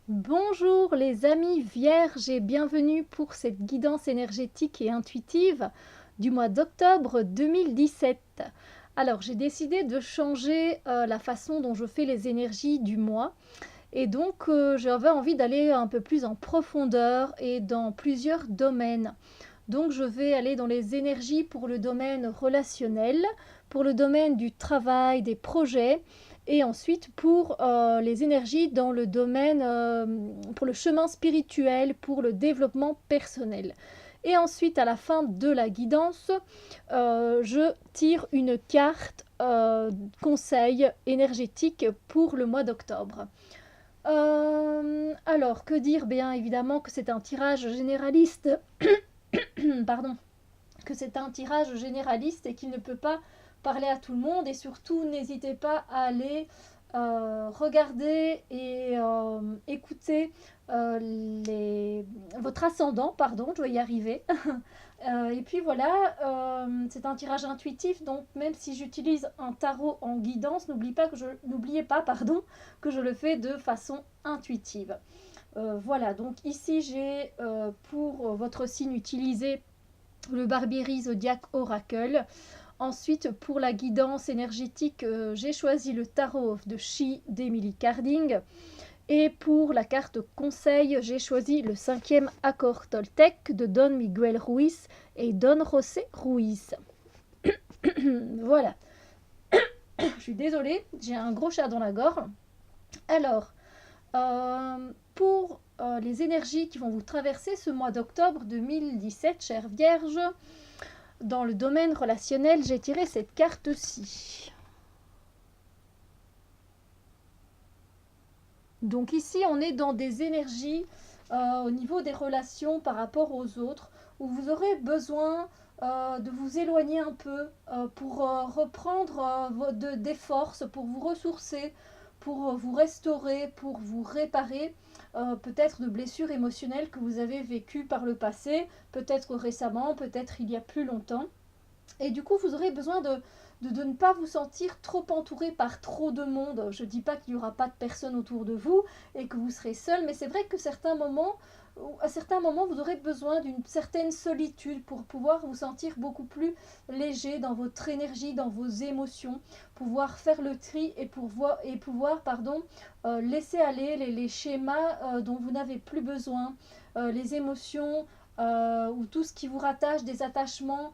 Bonjour les amis vierges et bienvenue pour cette guidance énergétique et intuitive du mois d'octobre 2017. Alors j'ai décidé de changer la façon dont je fais les énergies du mois et donc j'avais envie d'aller un peu plus en profondeur et dans plusieurs domaines. Donc je vais aller dans les énergies pour le domaine relationnel, pour le domaine du travail, des projets, et ensuite pour les énergies dans le domaine, pour le chemin spirituel, pour le développement personnel. Et ensuite, à la fin de la guidance, je tire une carte conseil énergétique pour le mois d'octobre. Alors, que dire? Bien évidemment que c'est un tirage généraliste pardon, que c'est un tirage généraliste et qu'il ne peut pas parler à tout le monde. Et surtout, n'hésitez pas à aller regarder et écouter votre ascendant, pardon, je vais y arriver. Et puis voilà, c'est un tirage intuitif, donc même si j'utilise un tarot en guidance, n'oubliez pas pardon, que je le fais de façon intuitive. Voilà, donc ici j'ai pour votre signe utilisé le Barbieri Zodiac Oracle. Ensuite, pour la guidance énergétique, j'ai choisi le Tarot of the She d'Emily Carding. Et pour la carte conseil, j'ai choisi le 5e accord Toltec de Don Miguel Ruiz et Don José Ruiz. Voilà. Je suis désolée, j'ai un gros chat dans la gorge. Alors, pour les énergies qui vont vous traverser ce mois d'octobre 2017, chère Vierge, dans le domaine relationnel, j'ai tiré cette carte-ci. Donc ici, on est dans des énergies au niveau des relations par rapport aux autres, où vous aurez besoin de vous éloigner un peu pour reprendre des forces, pour vous ressourcer, pour vous restaurer, pour vous réparer peut-être de blessures émotionnelles que vous avez vécues par le passé, peut-être récemment, peut-être il y a plus longtemps. Et du coup, vous aurez besoin de ne pas vous sentir trop entouré par trop de monde. Je ne dis pas qu'il n'y aura pas de personnes autour de vous et que vous serez seul, mais c'est vrai que à certains moments, vous aurez besoin d'une certaine solitude pour pouvoir vous sentir beaucoup plus léger dans votre énergie, dans vos émotions, pouvoir faire le tri et pouvoir laisser aller les schémas dont vous n'avez plus besoin, les émotions ou tout ce qui vous rattache, des attachements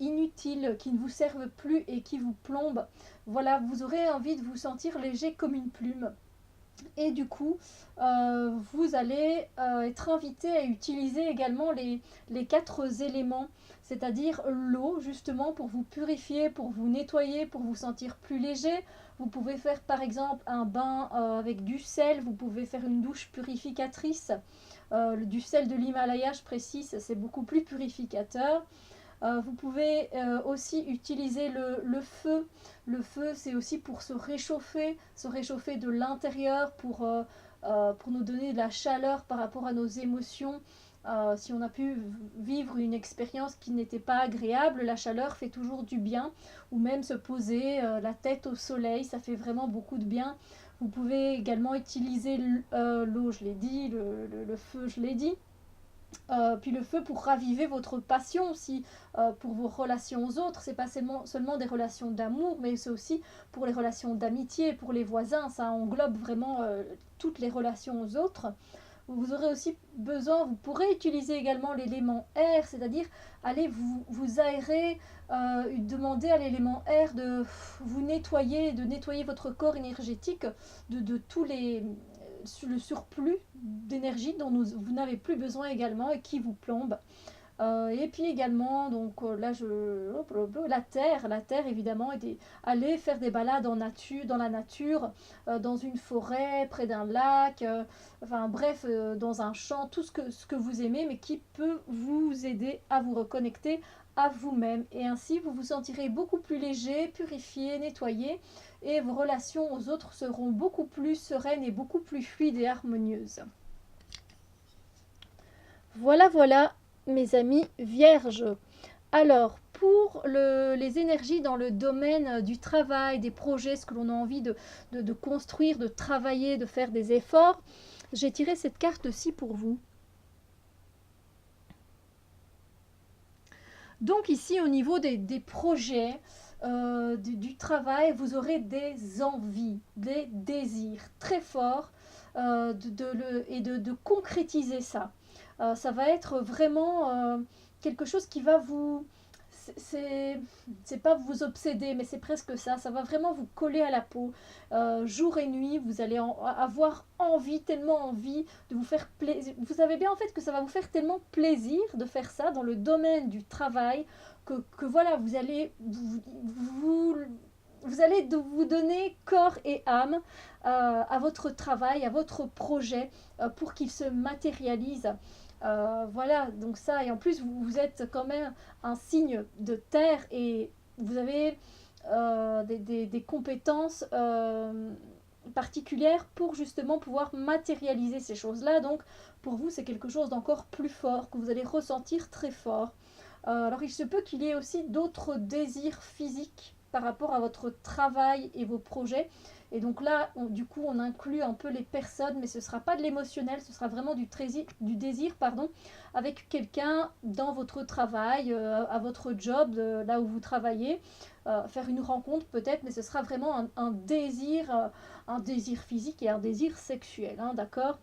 inutiles qui ne vous servent plus et qui vous plombent. Voilà, vous aurez envie de vous sentir léger comme une plume. Et du coup, vous allez être invité à utiliser également les 4 éléments, c'est-à-dire l'eau, justement, pour vous purifier, pour vous nettoyer, pour vous sentir plus léger. Vous pouvez faire par exemple un bain avec du sel, vous pouvez faire une douche purificatrice. Du sel de l'Himalaya, je précise, c'est beaucoup plus purificateur. Vous pouvez aussi utiliser le feu. Le feu, c'est aussi pour se réchauffer de l'intérieur, pour nous donner de la chaleur par rapport à nos émotions. Si on a pu vivre une expérience qui n'était pas agréable, la chaleur fait toujours du bien. Ou même se poser la tête au soleil, ça fait vraiment beaucoup de bien. Vous pouvez également utiliser l'eau, je l'ai dit, le feu, je l'ai dit. Puis le feu pour raviver votre passion aussi, pour vos relations aux autres. C'est pas seulement des relations d'amour, mais c'est aussi pour les relations d'amitié, pour les voisins. Ça englobe vraiment toutes les relations aux autres. Vous aurez aussi besoin, vous pourrez utiliser également l'élément air, c'est-à-dire aller vous aérer, demander à l'élément air de vous nettoyer, de nettoyer votre corps énergétique de tous le surplus d'énergie dont vous n'avez plus besoin également et qui vous plombe. Et puis également, donc là, la terre évidemment, aller faire des balades dans la nature, dans une forêt, près d'un lac, enfin bref, dans un champ, tout ce que vous aimez, mais qui peut vous aider à vous reconnecter à vous-même. Et ainsi, vous vous sentirez beaucoup plus léger, purifié, nettoyé, et vos relations aux autres seront beaucoup plus sereines et beaucoup plus fluides et harmonieuses. Voilà, voilà, mes amis vierges. Alors, pour les énergies dans le domaine du travail, des projets, ce que l'on a envie de construire, de travailler, de faire des efforts, J'ai tiré cette carte-ci pour vous. Donc ici, au niveau des projets, du travail, vous aurez des envies, des désirs très forts de concrétiser ça. Ça va être vraiment quelque chose qui va vous... C'est pas vous obséder, mais c'est presque ça. Ça va vraiment vous coller à la peau. Jour et nuit, vous allez avoir envie, tellement envie de vous faire plaisir. Vous savez bien en fait que ça va vous faire tellement plaisir de faire ça dans le domaine du travail que voilà, vous allez vous allez vous donner corps et âme à votre travail, à votre projet pour qu'il se matérialise. Voilà, donc ça, et en plus vous êtes quand même un signe de terre et vous avez des compétences particulières pour justement pouvoir matérialiser ces choses-là. Donc pour vous, c'est quelque chose d'encore plus fort, que vous allez ressentir très fort. Alors il se peut qu'il y ait aussi d'autres désirs physiques par rapport à votre travail et vos projets. Et donc là, du coup, on inclut un peu les personnes, mais ce ne sera pas de l'émotionnel, ce sera vraiment du désir, pardon, avec quelqu'un dans votre travail, à votre job, là où vous travaillez. Faire une rencontre peut-être, mais ce sera vraiment un désir physique et un désir sexuel, hein, d'accord?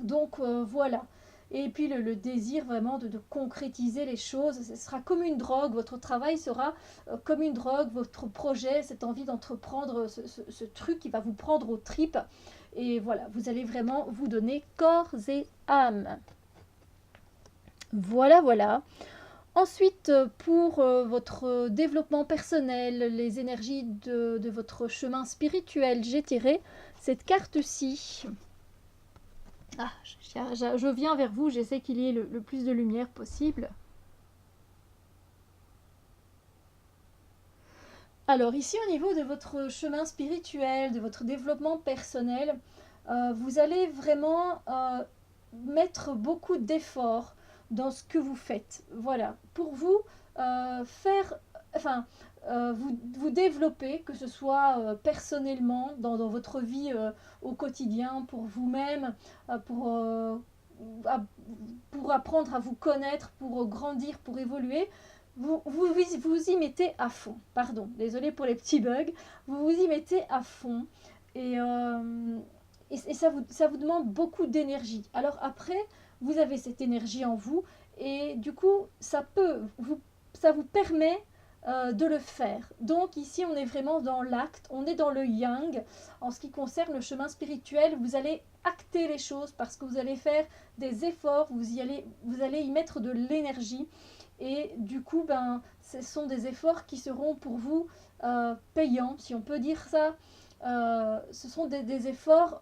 Donc voilà. Et puis le désir vraiment de concrétiser les choses, ce sera comme une drogue, votre travail sera comme une drogue, votre projet, cette envie d'entreprendre ce truc qui va vous prendre aux tripes. Et voilà, vous allez vraiment vous donner corps et âme. Voilà, voilà. Ensuite, pour votre développement personnel, les énergies de votre chemin spirituel, j'ai tiré cette carte-ci. Ah, je viens vers vous, j'essaie qu'il y ait le plus de lumière possible. Alors ici, au niveau de votre chemin spirituel, de votre développement personnel, vous allez vraiment mettre beaucoup d'efforts dans ce que vous faites. Voilà, pour vous, vous développer, que ce soit personnellement, dans votre vie au quotidien, pour vous-même, pour apprendre à vous connaître, pour grandir, pour évoluer, vous y mettez à fond. Pardon, désolé pour les petits bugs. Vous vous y mettez à fond et ça vous demande beaucoup d'énergie. Alors après, vous avez cette énergie en vous et du coup, ça vous permet de le faire. Donc ici, on est vraiment dans l'acte, on est dans le yang. En ce qui concerne le chemin spirituel, vous allez acter les choses parce que vous allez faire des efforts, vous allez y mettre de l'énergie. Et du coup, ce sont des efforts qui seront pour vous payants, si on peut dire ça. Ce sont des efforts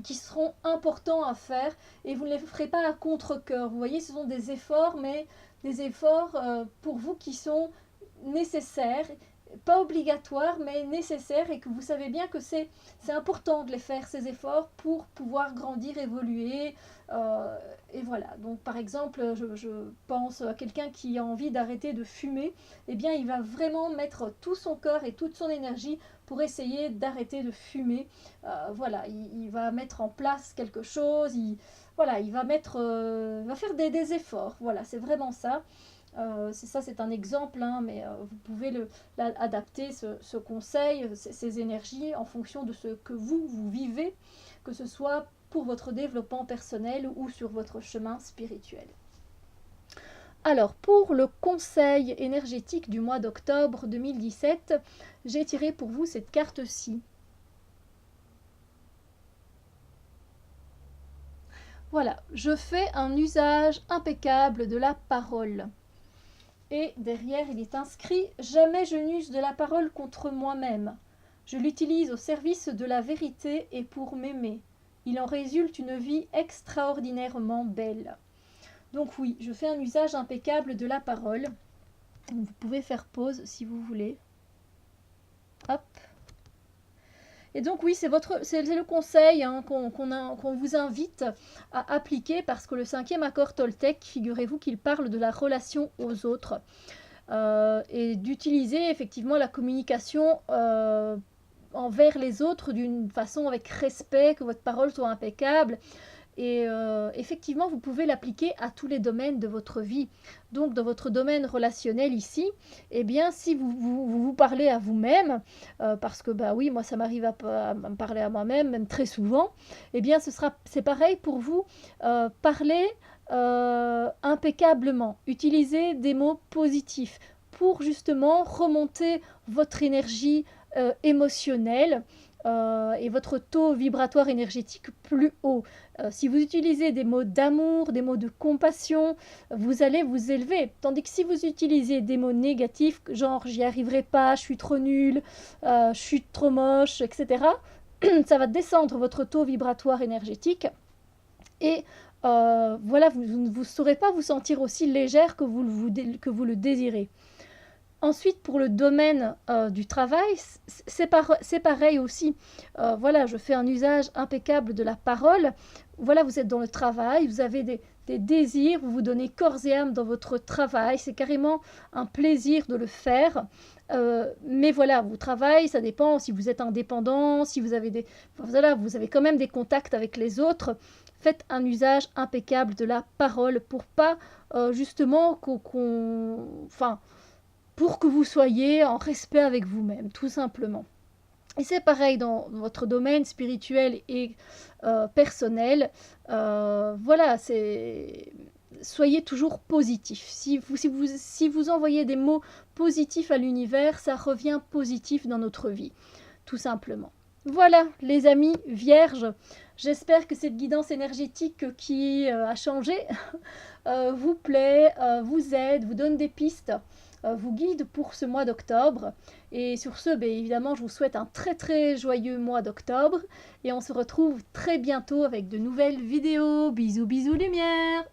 qui seront importants à faire et vous ne les ferez pas à contre-cœur. Vous voyez, ce sont des efforts, mais des efforts pour vous qui sont nécessaires, pas obligatoires, mais nécessaires et que vous savez bien que c'est important de les faire, ces efforts, pour pouvoir grandir, évoluer. Et voilà, donc par exemple, je pense à quelqu'un qui a envie d'arrêter de fumer, eh bien il va vraiment mettre tout son cœur et toute son énergie pour essayer d'arrêter de fumer. Voilà, il va mettre en place quelque chose, il va faire des efforts. Voilà, c'est vraiment ça. C'est un exemple, hein, mais vous pouvez adapter ce conseil, ces énergies en fonction de ce que vous vivez, que ce soit pour votre développement personnel ou sur votre chemin spirituel. Alors, pour le conseil énergétique du mois d'octobre 2017, j'ai tiré pour vous cette carte-ci. Voilà, je fais un usage impeccable de la parole. Et derrière, il est inscrit « Jamais je n'use de la parole contre moi-même. Je l'utilise au service de la vérité et pour m'aimer. Il en résulte une vie extraordinairement belle. » Donc oui, je fais un usage impeccable de la parole. Vous pouvez faire pause si vous voulez. Hop. Et donc oui, c'est le conseil hein, qu'on vous invite à appliquer parce que le 5e accord Toltec, figurez-vous qu'il parle de la relation aux autres et d'utiliser effectivement la communication envers les autres d'une façon avec respect, que votre parole soit impeccable. Et effectivement, vous pouvez l'appliquer à tous les domaines de votre vie. Donc, dans votre domaine relationnel ici, eh bien, si vous parlez à vous-même, parce que, bah oui, moi, ça m'arrive à me parler à moi-même, même très souvent, eh bien, c'est pareil pour vous. Parler impeccablement. Utilisez des mots positifs pour justement remonter votre énergie émotionnelle et votre taux vibratoire énergétique plus haut. Si vous utilisez des mots d'amour, des mots de compassion, vous allez vous élever. Tandis que si vous utilisez des mots négatifs, genre j'y arriverai pas, je suis trop nul, je suis trop moche, etc., ça va descendre votre taux vibratoire énergétique et voilà, vous ne saurez pas vous sentir aussi légère que vous le désirez. Ensuite, pour le domaine du travail, c'est pareil aussi. Voilà, je fais un usage impeccable de la parole. Voilà, vous êtes dans le travail, vous avez des désirs, vous vous donnez corps et âme dans votre travail. C'est carrément un plaisir de le faire. Mais voilà, vous travaillez, ça dépend si vous êtes indépendant, si vous avez voilà, vous avez quand même des contacts avec les autres. Faites un usage impeccable de la parole pour pas justement enfin, pour que vous soyez en respect avec vous-même, tout simplement. Et c'est pareil dans votre domaine spirituel et personnel. Voilà, soyez toujours positif. Si vous envoyez des mots positifs à l'univers, ça revient positif dans notre vie, tout simplement. Voilà, les amis vierges, j'espère que cette guidance énergétique qui a changé vous plaît, vous aide, vous donne des pistes, vous guide pour ce mois d'octobre. Et sur ce, bien évidemment, je vous souhaite un très très joyeux mois d'octobre. Et on se retrouve très bientôt avec de nouvelles vidéos. Bisous, bisous, lumière!